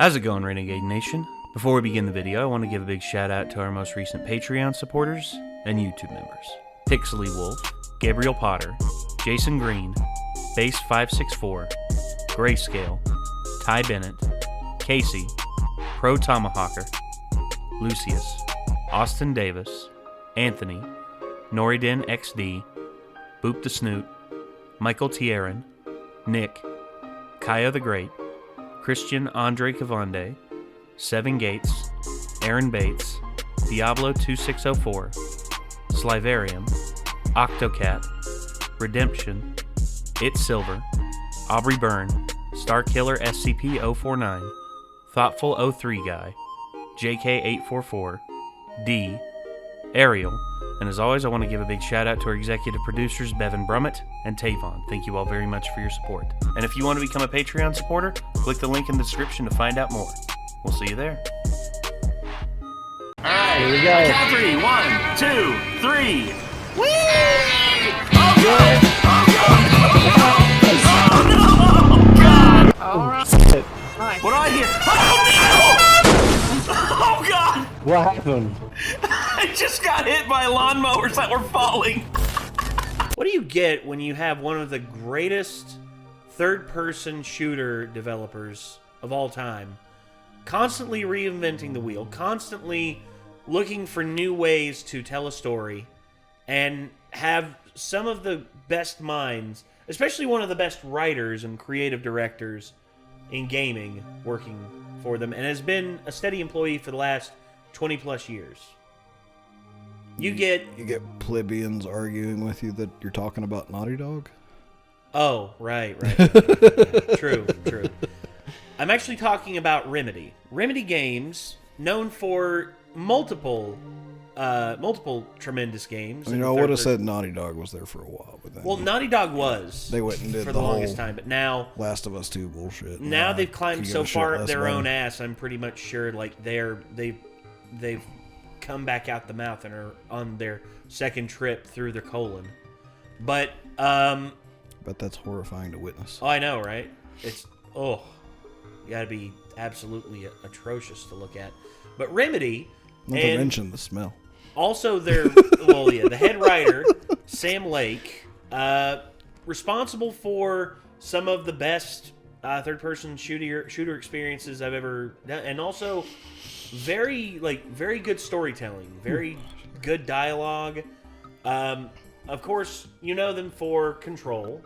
How's it going, Renegade Nation? Before we begin the video, I want to give a big shout out to our most recent Patreon supporters and YouTube members. Pixely Wolf, Gabriel Potter, Jason Green, Base564, Grayscale, Ty Bennett, Casey, Pro Tomahawker, Lucius, Austin Davis, Anthony, Noriden XD, Boop the Snoot, Michael Tieran, Nick, Kaya the Great, Christian Andre Cavande, Seven Gates, Aaron Bates, Diablo2604, Slivarium, Octocat, Redemption, It's Silver, Aubrey Byrne, Starkiller SCP-049, Thoughtful 03 Guy, JK844, D, Ariel, and as always, I want to give a big shout out to our executive producers, Bevan Brummett and Tavon. Thank you all very much for your support. And if you want to become a Patreon supporter, click the link in the description to find out more. We'll see you there. Alright, here we go. Count three. 1, 2, 3. Whee! Oh god! Oh god! Oh god! Alright. What do I hear? Oh no! Oh god! What happened? I just got hit by lawnmowers that were falling. What do you get when you have one of the greatest third-person shooter developers of all time constantly reinventing the wheel, constantly looking for new ways to tell a story, and have some of the best minds, especially one of the best writers and creative directors in gaming, working for them, and has been a steady employee for the last 20-plus years? You get plebeians arguing with you that you're talking about Naughty Dog? Oh, right. True. I'm actually talking about Remedy. Remedy Games, known for multiple tremendous games. I mean, I would have said Naughty Dog was there for a while, but then Naughty Dog was. They went and did for the longest time, but now Last of Us 2 bullshit. Now they've climbed so far up their own ass. ass. I'm pretty much sure like they've come back out the mouth and are on their second trip through their colon. But But that's horrifying to witness. oh, I know, right? It's you gotta be absolutely atrocious to look at. But Remedy, Not to mention the smell. also their the head writer Sam Lake, responsible for some of the best third-person shooter experiences I've ever done, and also very good storytelling, very good dialogue. Of course, you know them for Control.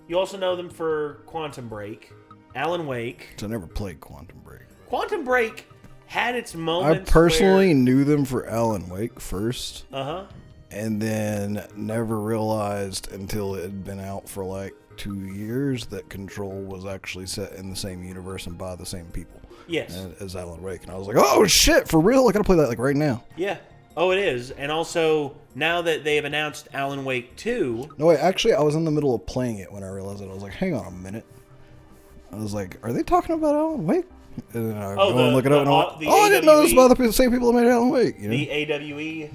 You also know them for Quantum Break, Alan Wake. So I never played Quantum Break. Quantum Break had its moments. I personally knew them for Alan Wake first. And then never realized until it had been out for like 2 years that Control was actually set in the same universe and by the same people. Yes. As Alan Wake. And I was like, oh shit, for real? I gotta play that like right now. Yeah. Oh, it is. And also, now that they have announced Alan Wake 2... No, wait, actually, I was in the middle of playing it when I realized it. I was like, hang on a minute. I was like, are they talking about Alan Wake? And then I go and look it up, and I'm like, I didn't know this about the same people that made Alan Wake. You know? The AWE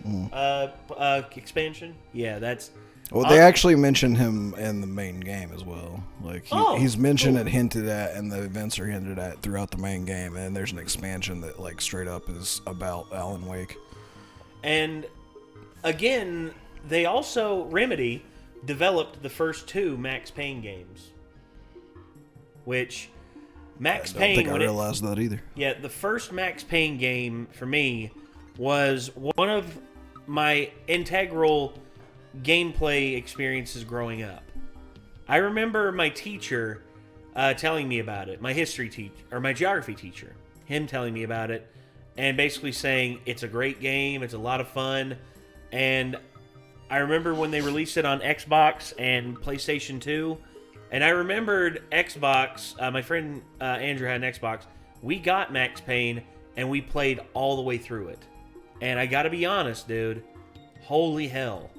expansion? Yeah, that's... Well, they actually mention him in the main game as well. Like he's mentioned and hinted at, and the events are hinted at throughout the main game. And there's an expansion that like straight up is about Alan Wake. And again, they also Remedy developed the first 2 Max Payne games, which Max Payne. I don't think I realized that either. Yeah, the first Max Payne game for me was one of my integral gameplay experiences growing up. I remember my teacher telling me about it, my history teacher, or my geography teacher, him telling me about it, and basically saying, it's a great game, it's a lot of fun, and I remember when they released it on Xbox and PlayStation 2, and I remembered Xbox, my friend Andrew had an Xbox, we got Max Payne, and we played all the way through it. And I gotta be honest, dude, holy hell.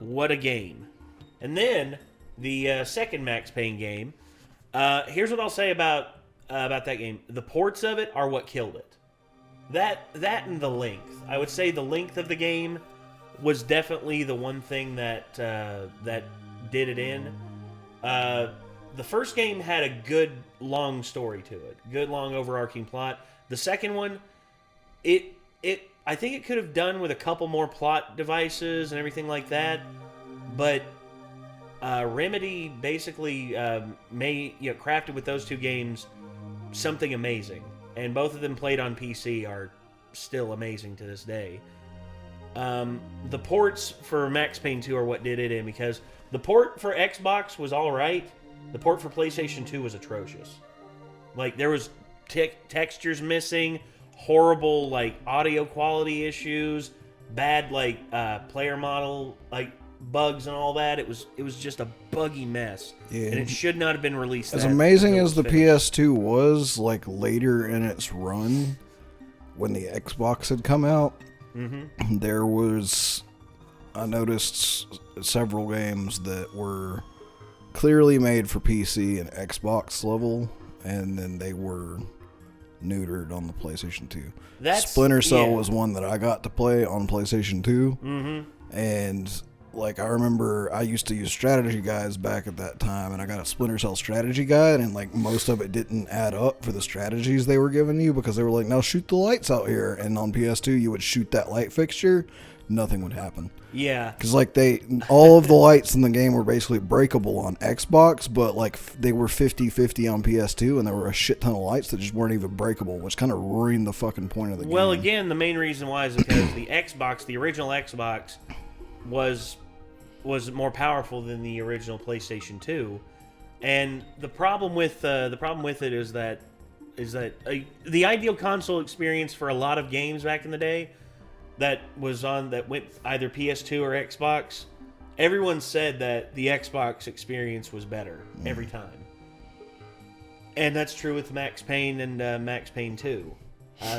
What a game. And then, the second Max Payne game, here's what I'll say about that game. The ports of it are what killed it. That and the length. I would say the length of the game was definitely the one thing that did it in. the first game had a good long story to it, good long overarching plot. The second one, I think it could have done with a couple more plot devices and everything like that, but Remedy basically crafted with those two games something amazing, and both of them played on PC are still amazing to this day. The ports for Max Payne 2 are what did it in, because the port for Xbox was all right. The port for PlayStation 2 was atrocious. Like, there was textures missing, horrible like audio quality issues, bad like player model like bugs and all that. It was just a buggy mess, and it should not have been released. As amazing as the PS2 was, like later in its run, when the Xbox had come out, there was, I noticed several games that were clearly made for PC and Xbox level, and then they were neutered on the PlayStation 2. Splinter Cell was one that I got to play on PlayStation 2, and like I remember I used to use strategy guides back at that time, and I got a Splinter Cell strategy guide, and like most of it didn't add up for the strategies they were giving you, because they were like, now shoot the lights out here, and on PS2 you would shoot that light fixture, nothing would happen. Yeah, because like all of the lights in the game were basically breakable on Xbox, but like they were 50-50 on PS2, and there were a shit ton of lights that just weren't even breakable, which kind of ruined the fucking point of the game. Well, again, the main reason why is because the original Xbox was more powerful than the original PlayStation 2, and the problem with it is that the ideal console experience for a lot of games back in the day that went either PS2 or Xbox, everyone said that the Xbox experience was better every time, and that's true with Max Payne and Max Payne 2,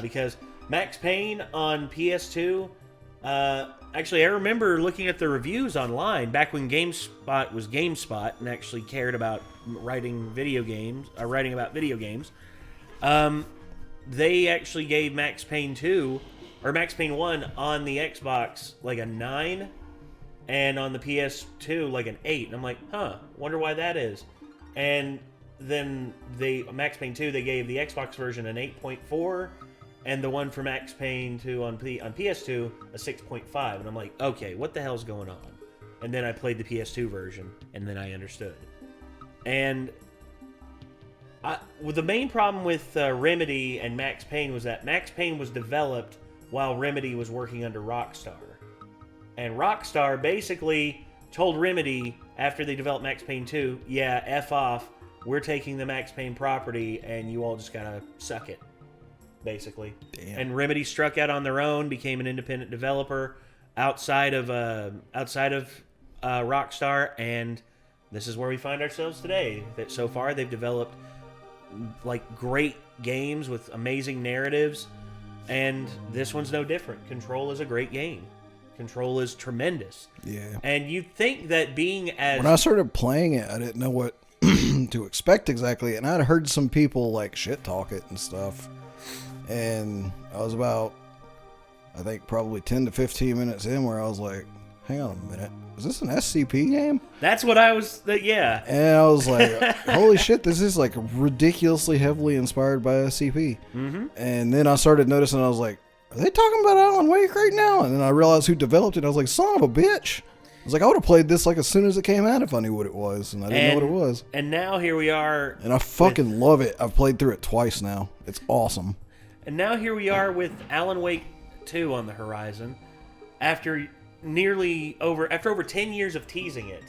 because Max Payne on PS2. Actually, I remember looking at the reviews online back when GameSpot was GameSpot and actually cared about writing about video games. They actually gave Max Payne 2 or Max Payne 1 on the Xbox like a 9, and on the PS2 like an 8. And I'm like, wonder why that is. And then Max Payne 2, they gave the Xbox version an 8.4. And the one for Max Payne 2 on PS2, a 6.5. And I'm like, okay, what the hell's going on? And then I played the PS2 version, and then I understood. And the main problem with Remedy and Max Payne was that Max Payne was developed while Remedy was working under Rockstar. And Rockstar basically told Remedy, after they developed Max Payne 2, yeah, F off, we're taking the Max Payne property, and you all just gotta suck it. Basically. Damn. And Remedy struck out on their own, became an independent developer outside of Rockstar, and this is where we find ourselves today. That so far they've developed like great games with amazing narratives, and this one's no different. Control is a great game. Control is tremendous. Yeah. And you'd think that when I started playing it, I didn't know what to expect exactly, and I'd heard some people like shit talk it and stuff. And I was about, I think, probably 10 to 15 minutes in where I was like, hang on a minute. Is this an SCP game? That's what I was, yeah. And I was like, holy shit, this is like ridiculously heavily inspired by SCP. And then I started noticing, I was like, are they talking about Alan Wake right now? And then I realized who developed it. I was like, son of a bitch. I was like, I would have played this like as soon as it came out if I knew what it was. And I didn't know what it was. And now here we are. And I fucking love it. I've played through it twice now. It's awesome. And now here we are with Alan Wake 2 on the horizon, after over 10 years of teasing it,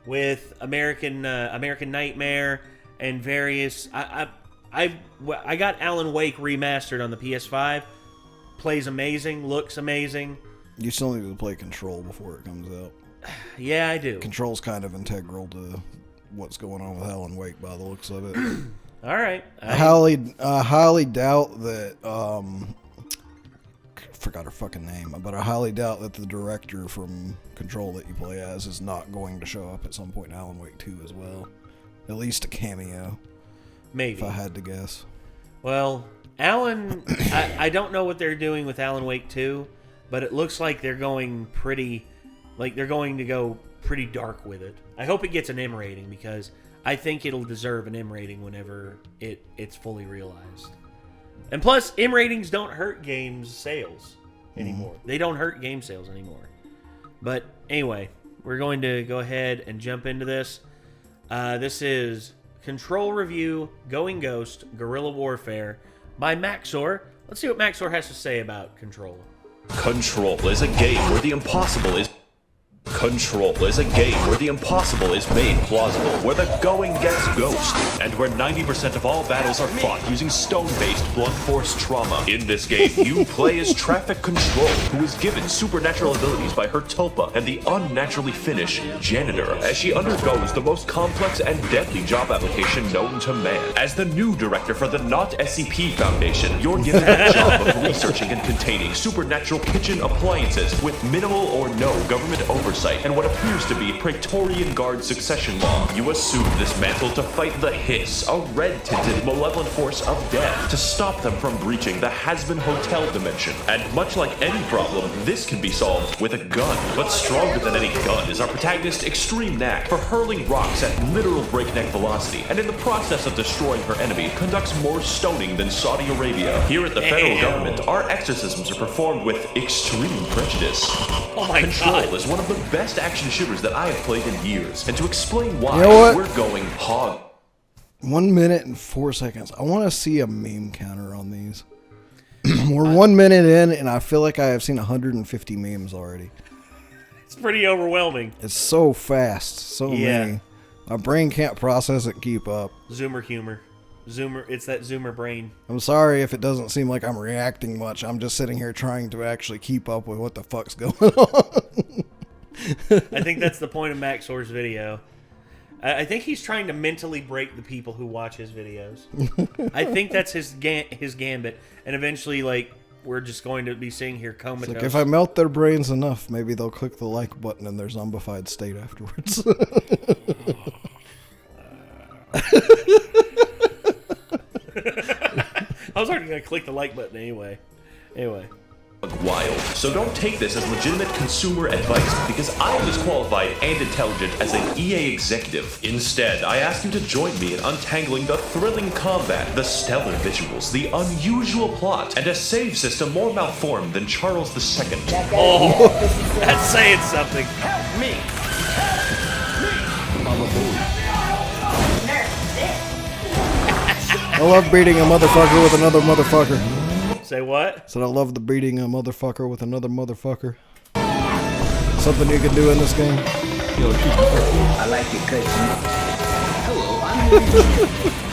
with American Nightmare and various. I got Alan Wake remastered on the PS5. Plays amazing, looks amazing. You still need to play Control before it comes out. Yeah, I do. Control's kind of integral to what's going on with Alan Wake by the looks of it. All right. I highly doubt that. Forgot her fucking name, but I highly doubt that the director from Control that you play as is not going to show up at some point in Alan Wake 2 as well. At least a cameo. Maybe. If I had to guess. Well, Alan, I don't know what they're doing with Alan Wake 2, but it looks like they're going to go pretty dark with it. I hope it gets an M rating, because I think it'll deserve an M rating whenever it's fully realized. And plus, M ratings don't hurt games sales anymore. They don't hurt game sales anymore. But anyway, we're going to go ahead and jump into this. This is Control Review, Going Ghost, Guerrilla Warfare by Maxor. Let's see what Maxor has to say about Control. Control is a game where the impossible is... Control is a game where the impossible is made plausible, where the going gets ghost, and where 90% of all battles are fought using stone-based blunt force trauma. In this game, you play as Traffic Control, who is given supernatural abilities by her tulpa and the unnaturally Finnish Janitor, as she undergoes the most complex and deadly job application known to man. As the new director for the Not SCP Foundation, you're given the job of researching and containing supernatural kitchen appliances with minimal or no government oversight and what appears to be Praetorian Guard succession law. You assume this mantle to fight the Hiss, a red-tinted malevolent force of death, to stop them from breaching the Hasbin Hotel dimension. And much like any problem, this can be solved with a gun. But stronger than any gun is our protagonist's extreme knack for hurling rocks at literal breakneck velocity, and in the process of destroying her enemy, conducts more stoning than Saudi Arabia. Here at the federal government, our exorcisms are performed with extreme prejudice. Oh my Control God. is one of the best action shooters that I have played in years, and to explain why, You know what? we're going hog. 1 minute and 4 seconds. I want to see a meme counter on these. We're 1 minute in, and I feel like I have seen 150 memes already. It's pretty overwhelming. It's so fast, so Yeah. many. My brain can't process it, keep up. Zoomer humor. It's that Zoomer brain. I'm sorry if it doesn't seem like I'm reacting much. I'm just sitting here trying to actually keep up with what the fuck's going on. I think that's the point of Maxor's video. I think he's trying to mentally break the people who watch his videos. I think that's his gambit. And eventually, like, we're just going to be seeing here comatose. Like if I melt their brains enough, maybe they'll click the like button in their zombified state afterwards. I was already going to click the like button anyway. Wild. So don't take this as legitimate consumer advice, because I am as qualified and intelligent as an EA executive. Instead, I ask you to join me in untangling the thrilling combat, the stellar visuals, the unusual plot, and a save system more malformed than Charles II. Oh, that's saying something. Help me! I love beating a motherfucker with another motherfucker. Say what? Said I love the beating a motherfucker with another motherfucker. Something you can do in this game. I like it because hello, I'm here.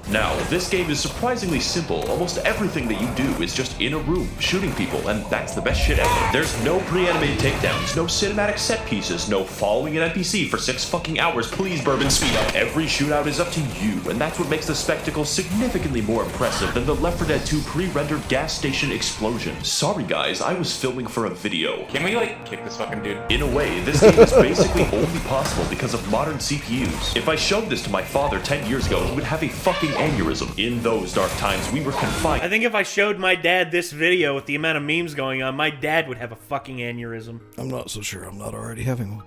Now, this game is surprisingly simple. Almost everything that you do is just in a room, shooting people, and that's the best shit ever. There's no pre-animated takedowns, no cinematic set pieces, no following an NPC for 6 fucking hours. Please, Bourbon, speed up. Every shootout is up to you, and that's what makes the spectacle significantly more impressive than the Left 4 Dead 2 pre-rendered gas station explosion. Sorry guys, I was filming for a video. Can we, like, kick this fucking dude? In a way, this game is basically only possible because of modern CPUs. If I showed this to my father 10 years ago, he would have a fucking aneurysm. In those dark times, we were confined. I think if I showed my dad this video with the amount of memes going on, my dad would have a fucking aneurysm. I'm not so sure I'm not already having one.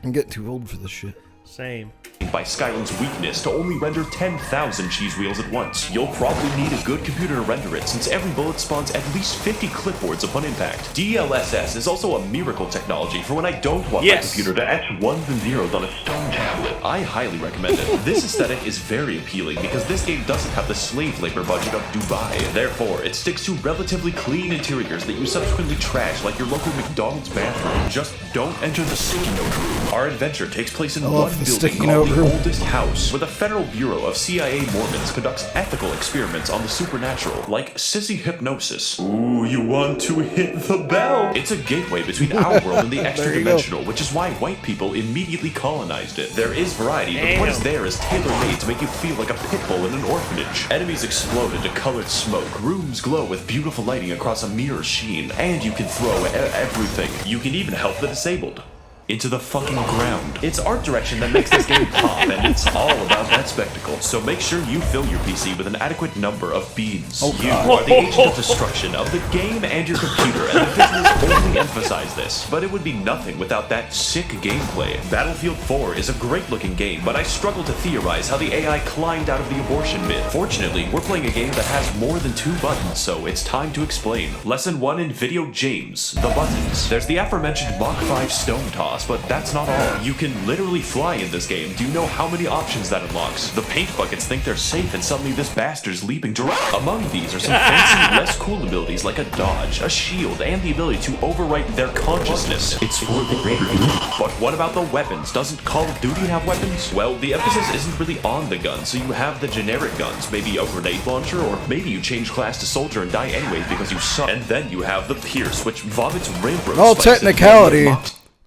I'm getting too old for this shit. Same. By Skyrim's weakness to only render 10,000 cheese wheels at once. You'll probably need a good computer to render it, since every bullet spawns at least 50 clipboards upon impact. DLSS is also a miracle technology for when I don't want my computer to etch ones and zeros on a stone tablet. I highly recommend it. This aesthetic is very appealing because this game doesn't have the slave labor budget of Dubai. Therefore, it sticks to relatively clean interiors that you subsequently trash like your local McDonald's bathroom. Just don't enter the sticky note room. Our adventure takes place in one building called the Oldest House, where the Federal Bureau of CIA Mormons conducts ethical experiments on the supernatural, like sissy hypnosis. Ooh, you want to hit the bell? It's a gateway between our world and the extra-dimensional, which is why white people immediately colonized it. There is variety, but what is there is tailor-made to make you feel like a pit bull in an orphanage. Enemies explode into colored smoke, rooms glow with beautiful lighting across a mirror sheen, and you can throw everything. You can even help the disabled. into the fucking ground. It's art direction that makes this game pop, and it's all about that spectacle. So make sure you fill your PC with an adequate number of beans. You are the agent of destruction of the game and your computer, and the business only emphasize this. But it would be nothing without that sick gameplay. Battlefield 4 is a great-looking game, but I struggle to theorize how the AI climbed out of the abortion bin. Fortunately, we're playing a game that has more than 2 buttons, so it's time to explain. Lesson 1 in Video James, the buttons. There's the aforementioned Mach 5 stone toss, but that's not all. You can literally fly in this game. Do you know how many options that unlocks? The paint buckets think they're safe, and suddenly this bastard's leaping to run. Among these are some fancy, less cool abilities like a dodge, a shield, and the ability to overwrite their consciousness. It's for the greater good. But what about the weapons? Doesn't Call of Duty have weapons? Well, the emphasis isn't really on the guns, so you have the generic guns, maybe a grenade launcher, or maybe you change class to soldier and die anyways because you suck. And then you have the Pierce, which vomits railroad All spikes technicality,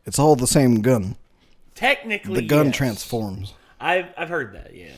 it's all the same gun. Technically, the gun yes. transforms. I've heard that, yeah.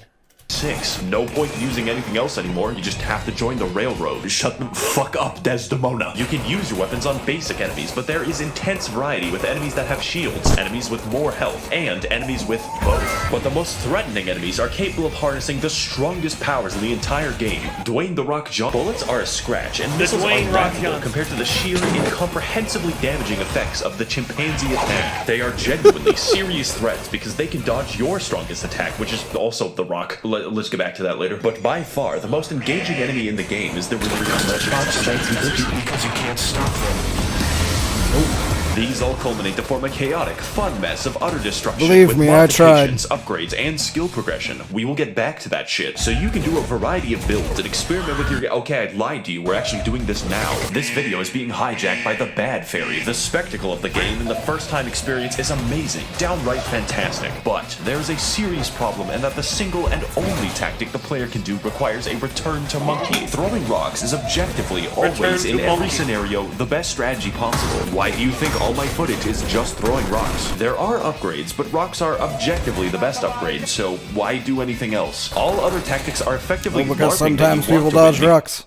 6. No point using anything else anymore. You just have to join the railroad. Shut the fuck up, Desdemona. You can use your weapons on basic enemies, but there is intense variety with enemies that have shields, enemies with more health, and enemies with both. But the most threatening enemies are capable of harnessing the strongest powers in the entire game. Dwayne the Rock Johnson. Bullets are a scratch, and missiles are unbackable compared to the sheer, incomprehensibly damaging effects of the chimpanzee attack. They are genuinely serious threats because they can dodge your strongest attack, which is also the Rock. Let's get back to that later. But by far, the most engaging enemy in the game is the Rivera because you can't stop them. These all culminate to form a chaotic, fun mess of utter destruction. Believe with me, I tried. Upgrades, and skill progression. We will get back to that shit, so you can do a variety of builds and experiment with your... Okay, I lied to you. We're actually doing this now. This video is being hijacked by the Bad Fairy. The spectacle of the game and the first-time experience is amazing, downright fantastic. But there's a serious problem, and that the single and only tactic the player can do requires a return to monkey. Throwing rocks is objectively always, in every scenario, the best strategy possible. Why do you think all my footage is just throwing rocks? There are upgrades, but rocks are objectively the best upgrade, so why do anything else? All other tactics are effectively because sometimes people dodge rocks.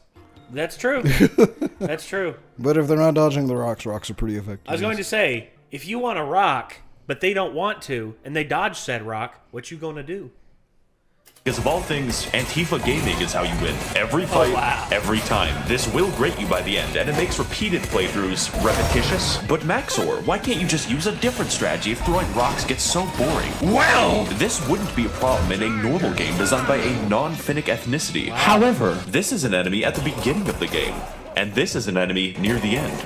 That's true. That's true. But if they're not dodging the rocks, rocks are pretty effective. I was going to say, if you want a rock, but they don't want to, and they dodge said rock, what you gonna do? Because of all things, Antifa gaming is how you win. Every fight, every time. This will grate you by the end, and it makes repeated playthroughs repetitious. But Maxor, why can't you just use a different strategy if throwing rocks gets so boring? Well, this wouldn't be a problem in a normal game designed by a non-Finnic ethnicity. However, this is an enemy at the beginning of the game, and this is an enemy near the end.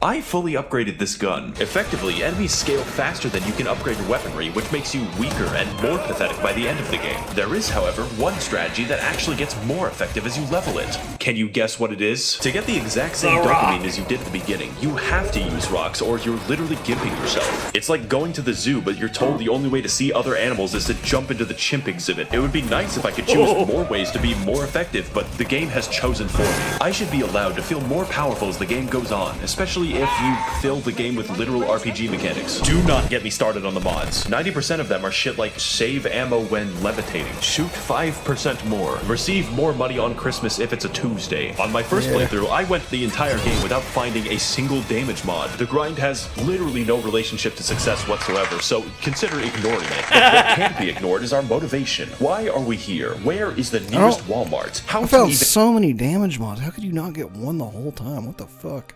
I fully upgraded this gun. Effectively, enemies scale faster than you can upgrade your weaponry, which makes you weaker and more pathetic by the end of the game. There is, however, one strategy that actually gets more effective as you level it. Can you guess what it is? To get the exact same dopamine as you did at the beginning, you have to use rocks or you're literally gimping yourself. It's like going to the zoo, but you're told the only way to see other animals is to jump into the chimp exhibit. It would be nice if I could choose more ways to be more effective, but the game has chosen for me. I should be allowed to feel more powerful as the game goes on, especially if you fill the game with literal RPG mechanics. Do not get me started on the mods. 90% of them are shit like save ammo when levitating, shoot 5% more, receive more money on Christmas if it's a Tuesday. On my first playthrough, I went the entire game without finding a single damage mod. The grind has literally no relationship to success whatsoever, so consider ignoring it. But what can't be ignored is our motivation. Why are we here? Where is the nearest Walmart? How I found so many damage mods. How could you not get one the whole time? What the fuck?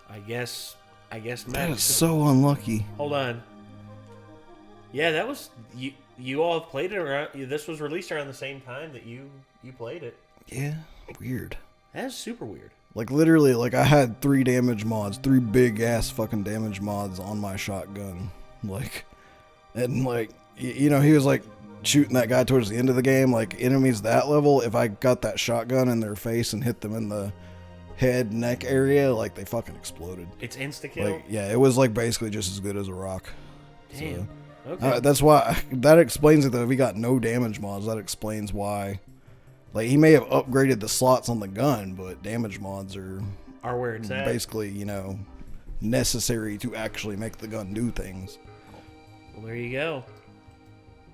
I guess Max. That is so unlucky. Hold on. Yeah, that was you all played it around. This was released around the same time that you played it. Yeah, weird. That is super weird. Like literally, like I had 3 damage mods, 3 big ass fucking damage mods on my shotgun. Like, and like you know, he was like shooting that guy towards the end of the game. Like enemies that level, if I got that shotgun in their face and hit them in the head, neck area, like they fucking exploded. It's insta-kill? Like, yeah, it was like basically just as good as a rock. Damn. So, okay. That's why, that explains it though. If he got no damage mods, that explains why. Like, he may have upgraded the slots on the gun, but damage mods are where it's at. Basically, you know, necessary to actually make the gun do things. Well, there you go.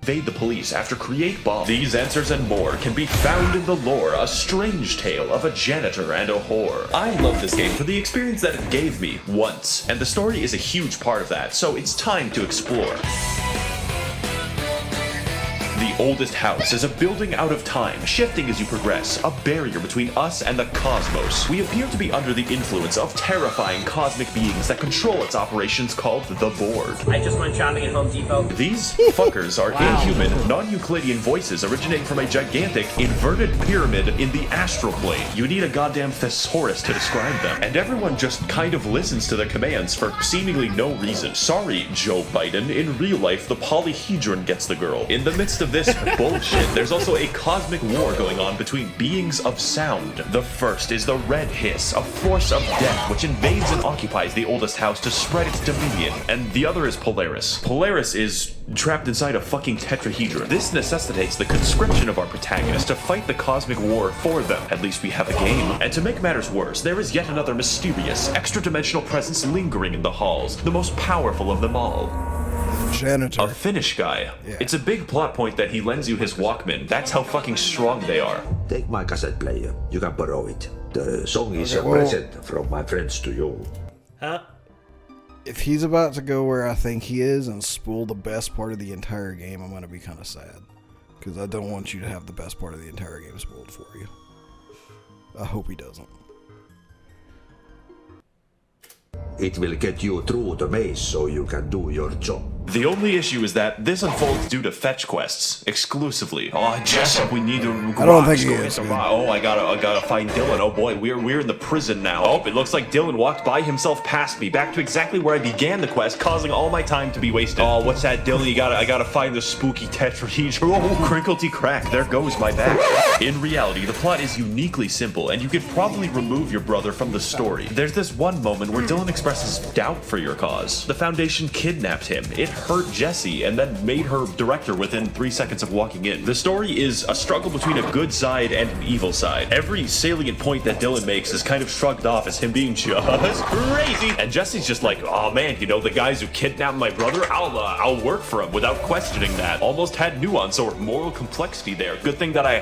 evade the police after create bomb. These answers and more can be found in the lore, a strange tale of a janitor and a whore. I love this game for the experience that it gave me once, and the story is a huge part of that, so it's time to explore. The oldest house is a building out of time, shifting as you progress, a barrier between us and the cosmos. We appear to be under the influence of terrifying cosmic beings that control its operations called the Board. I just went shopping at Home Depot. These fuckers are inhuman, non-Euclidean voices originating from a gigantic, inverted pyramid in the astral plane. You need a goddamn thesaurus to describe them, and everyone just kind of listens to their commands for seemingly no reason. Sorry, Joe Biden, in real life, the polyhedron gets the girl. In the midst of this bullshit, there's also a cosmic war going on between beings of sound. The first is the Red Hiss, a force of death which invades and occupies the oldest house to spread its dominion, and the other is Polaris. Polaris is trapped inside a fucking tetrahedron. This necessitates the conscription of our protagonist to fight the cosmic war for them. At least we have a game. And to make matters worse, there is yet another mysterious, extra-dimensional presence lingering in the halls, the most powerful of them all. Janitor. A Finnish guy. Yeah. It's a big plot point that he lends you his Walkman. That's how fucking strong they are. Take my cassette player. You can borrow it. The song is a present from my friends to you. Huh? If he's about to go where I think he is and spool the best part of the entire game, I'm going to be kind of sad. Because I don't want you to have the best part of the entire game spoiled for you. I hope he doesn't. It will get you through the maze so you can do your job. The only issue is that this unfolds due to fetch quests exclusively. Oh, Jess, we need to. I don't think he is. Oh, I gotta find Dylan. Oh boy, we're in the prison now. Oh, it looks like Dylan walked by himself past me, back to exactly where I began the quest, causing all my time to be wasted. Oh, what's that, Dylan? I gotta find the spooky tetrahedron. Oh, crinklety crack. There goes my back. In reality, the plot is uniquely simple, and you could probably remove your brother from the story. There's this one moment where Dylan expresses doubt for your cause. The Foundation kidnapped him. It hurt Jessie and then made her director within 3 seconds of walking in. The story is a struggle between a good side and an evil side. Every salient point that Dylan makes is kind of shrugged off as him being just crazy. And Jessie's just like, oh man, you know, the guys who kidnapped my brother, I'll work for him without questioning that. Almost had nuance or moral complexity there. Good thing that I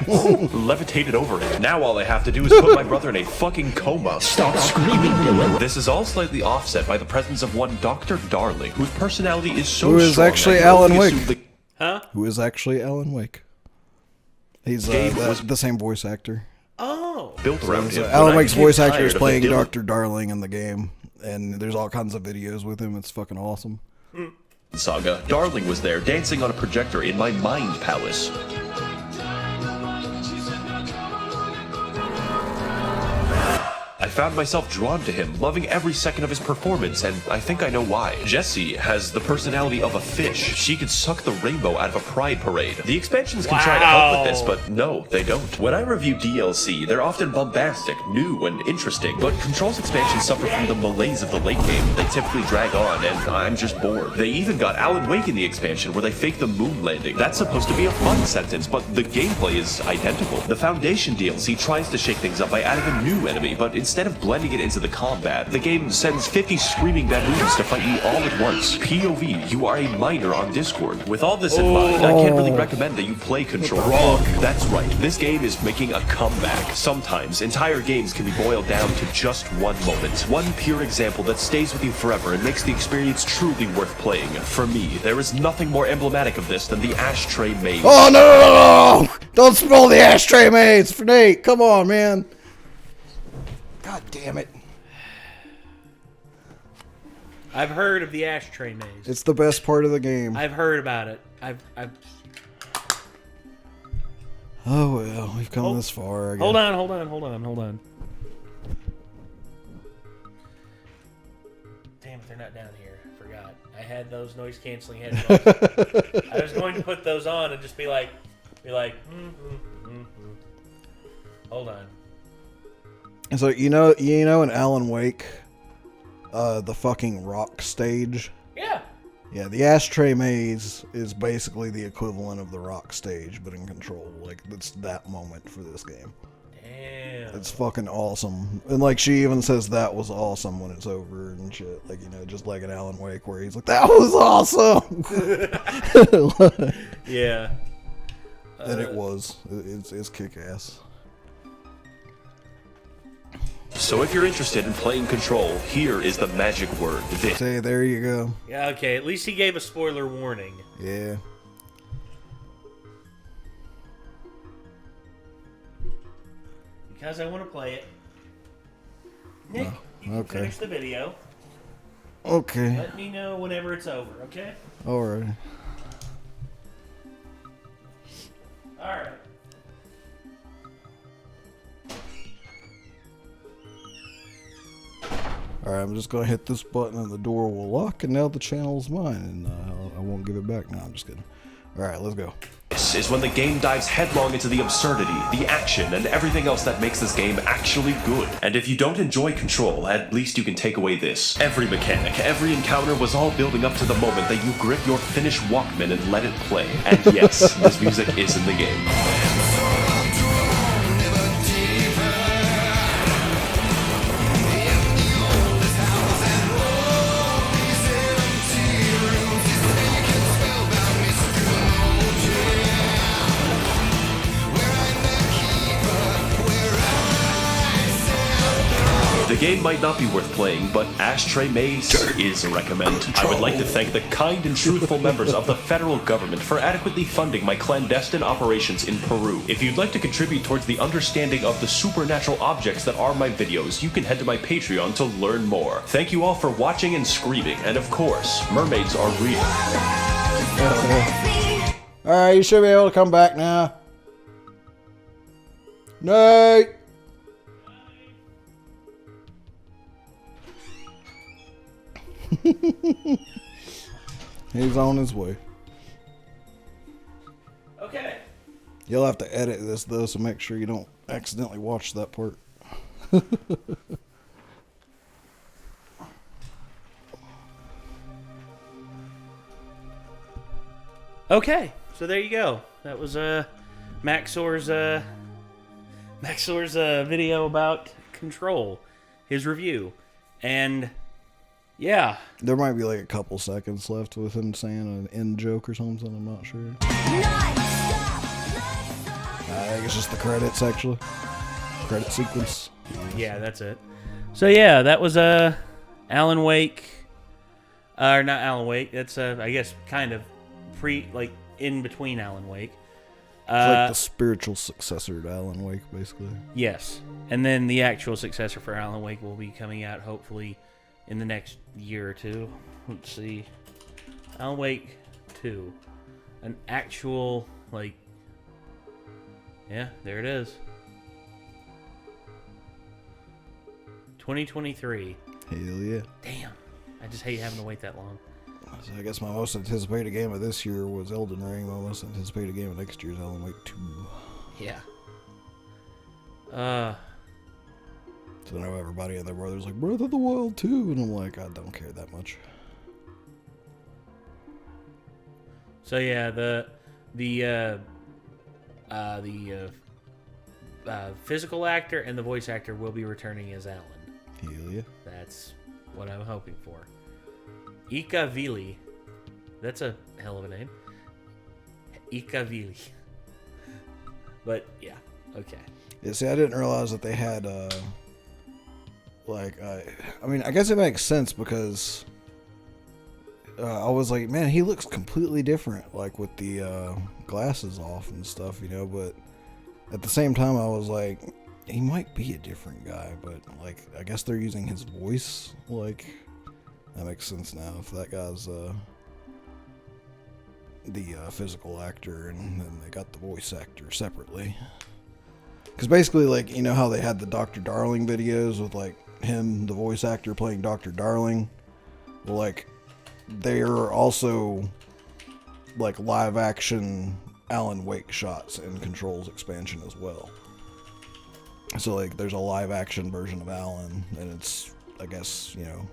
levitated over it. Now all I have to do is put my brother in a fucking coma. Stop screaming, Dylan. This is all slightly offset by the presence of one Dr. Darling, whose personality is so Who is strong actually that you Alan only Wake. assume the- Huh? Who is actually Alan Wake. He's the same voice actor. Oh. built around him. Alan When I Wake's became voice actor tired is of the playing Dylan- Dr. Darling in the game, and there's all kinds of videos with him. It's fucking awesome. Saga, Darling was there dancing on a projector in my mind palace. I found myself drawn to him, loving every second of his performance, and I think I know why. Jessie has the personality of a fish. She could suck the rainbow out of a pride parade. The expansions can try to help with this, but no, they don't. When I review DLC, they're often bombastic, new, and interesting, but Control's expansions suffer from the malaise of the late game. They typically drag on, and I'm just bored. They even got Alan Wake in the expansion where they fake the moon landing. That's supposed to be a fun sentence, but the gameplay is identical. The Foundation DLC tries to shake things up by adding a new enemy, but instead of blending it into the combat, the game sends 50 screaming baboons to fight you all at once. POV, you are a minor on Discord. With all this in mind, I can't really recommend that you play Control. Wrong. That's right, this game is making a comeback. Sometimes, entire games can be boiled down to just one moment. One pure example that stays with you forever and makes the experience truly worth playing. For me, there is nothing more emblematic of this than the Ashtray Maze. Oh, no! Don't spoil the Ashtray Maze for Nate. Come on, man. God damn it. I've heard of the Ashtray Maze. It's the best part of the game. I've heard about it. Oh, well, we've come this far. I guess. Hold on. Damn it, they're not down here. I forgot. I had those noise canceling headphones. I was going to put those on and just be like, Hold on. So you know in Alan Wake, the fucking rock stage. Yeah. Yeah, the Ashtray Maze is basically the equivalent of the rock stage, but in Control. Like, it's that moment for this game. Damn. Yeah. It's fucking awesome. And like she even says that was awesome when it's over and shit. Like, you know, just like an Alan Wake where he's like, that was awesome. Yeah. And it was. It's kick ass. So if you're interested in playing Control, here is the magic word. This. Say, there you go. Yeah, okay. At least he gave a spoiler warning. Yeah. Because I want to play it. Nick, you can okay. finish the video. Okay. Let me know whenever it's over, okay? Alright. Alright. Alright, I'm just gonna hit this button and the door will lock, and now the channel's mine, and I won't give it back. No, I'm just kidding. Alright, let's go. This is when the game dives headlong into the absurdity, the action, and everything else that makes this game actually good. And if you don't enjoy Control, at least you can take away this. Every mechanic, every encounter was all building up to the moment that you grip your finished Walkman and let it play. And yes, this music is in the game. The game might not be worth playing, but Ashtray Maze is a recommend. I would like to thank the kind and truthful members of the federal government for adequately funding my clandestine operations in Peru. If you'd like to contribute towards the understanding of the supernatural objects that are my videos, you can head to my Patreon to learn more. Thank you all for watching and screaming, and of course, mermaids are real. Alright, you should be able to come back now. Nate! He's on his way. Okay. You'll have to edit this though, so make sure you don't accidentally watch that part. Okay, so there you go. That was Maxor's video about Control, his review, and yeah, There might be like a couple seconds left with him saying an end joke or something. I'm not sure. I think it's just the credits actually. Credit sequence. yeah, that's it. So yeah, that was Alan Wake, or not Alan Wake. That's I guess kind of in between Alan Wake. It's like the spiritual successor to Alan Wake, basically. Yes, and then the actual successor for Alan Wake will be coming out hopefully in the next year or two. Let's see. Alan Wake 2. An actual, like... Yeah, there it is. 2023. Hell yeah. Damn. I just hate having to wait that long. So I guess my most anticipated game of this year was Elden Ring. My most anticipated game of next year is Alan Wake 2. Yeah. So I know everybody and their brother's like, Breath of the Wild 2. And I'm like, I don't care that much. So yeah, the physical actor and the voice actor will be returning as Alan. Hell yeah. That's what I'm hoping for. Ikavili. That's a hell of a name. Ikavili. But yeah, okay. Yeah, see, I didn't realize that they had, I mean, I guess it makes sense because I was like, man, he looks completely different, like with the glasses off and stuff, you know, but at the same time, I was like, he might be a different guy, but like, I guess they're using his voice, like, that makes sense now, if that guy's the physical actor, and then they got the voice actor separately. Because basically, like, you know how they had the Dr. Darling videos with, like, him, the voice actor, playing Dr. Darling? Well, like, they're also, like, live-action Alan Wake shots in Control's expansion as well. So, like, there's a live-action version of Alan, and it's, I guess, you know,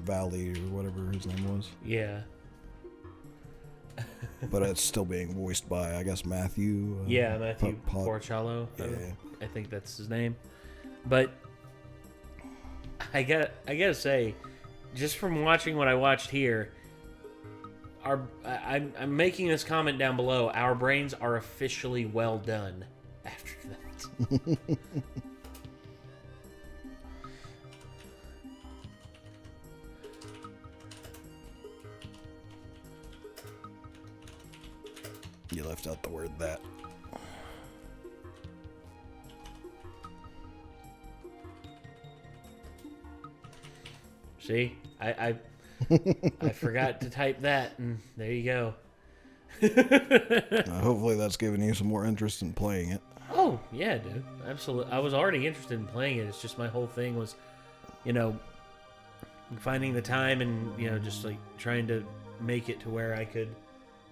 Valley or whatever his name was. Yeah. but it's still being voiced by, I guess, Matthew. Matthew Porcello. Yeah. I think that's his name. But I gotta say, just from watching what I watched here, I'm making this comment down below. Our brains are officially well done after that. You left out the word that. See, I forgot to type that, and there you go. Hopefully that's giving you some more interest in playing it. Oh, yeah, dude. Absolutely. I was already interested in playing it. It's just my whole thing was, finding the time and, just like trying to make it to where I could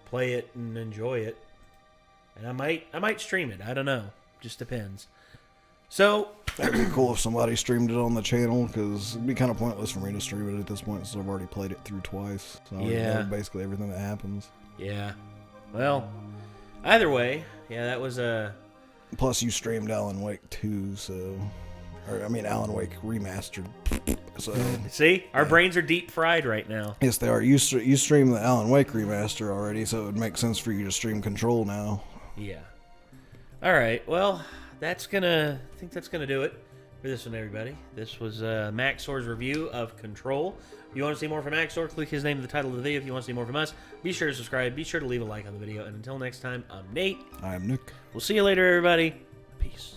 play it and enjoy it. And I might stream it. I don't know. Just depends. So That'd be cool if somebody streamed it on the channel, because it'd be kind of pointless for me to stream it at this point since I've already played it through twice. So I already know basically everything that happens. Yeah. Well, either way, that was a... Plus you streamed Alan Wake 2, so... Alan Wake Remastered. So, see? Our brains are deep fried right now. yes, they are. You streamed the Alan Wake Remaster already, so it would make sense for you to stream Control now. Yeah. All right. Well, I think that's gonna do it for this one, everybody. This was Maxor's review of Control. If you want to see more from Maxor, click his name in the title of the video. If you want to see more from us, be sure to subscribe. Be sure to leave a like on the video. And until next time, I'm Nate. I'm Nick. We'll see you later, everybody. Peace.